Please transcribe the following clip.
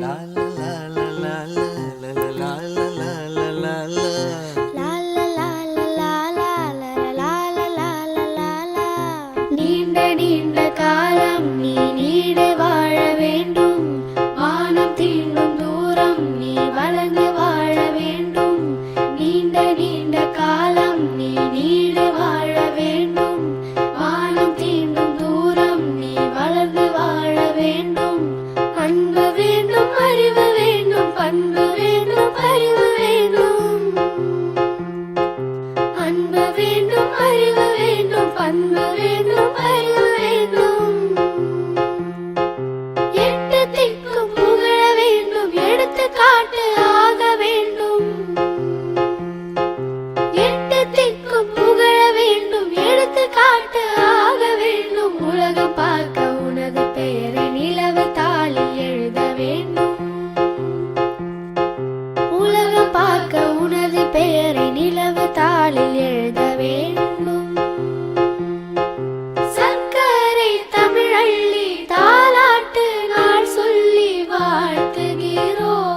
La la la la la la la la la la la la. நீண்ட நீண்ட காலம் நீ நீட வாழ வேண்டும். வானம் தீண்டும் தூரம் நீ வளர்ந்து வாழ வேண்டும். நீண்ட நீண்ட காலம் நீ நீட வாழ வேண்டும். வானம் தீண்டும் தூரம் நீ வளர்ந்து வாழ வேண்டும். அன்பு வேண்டும், அறிவு வேண்டும், பண்பு வேண்டும், அறிவு வேண்டும். அன்பு வேண்டும், அறிவு வேண்டும், பண்பு வேண்டும், அறிவு வேண்டும். எட்டு திக்கும் புகழ வேண்டும், எடுத்துக்காட்டு ஆக வேண்டும். எட்டு திக்கும் புகழ வேண்டும், எடுத்துக்காட்டு ஆக வேண்டும். உலகம் பார்க்க உனது பெயரை நிலவு தாளில் எழுத வேண்டும். உலகம் பார்க்க உனது பெயரை நிலவு தாளில் எழுத வேண்டும். சர்க்கரை தமிழள்ளி தாலாட்டு நாள் சொல்லி வாழ்த்துகிறோம்.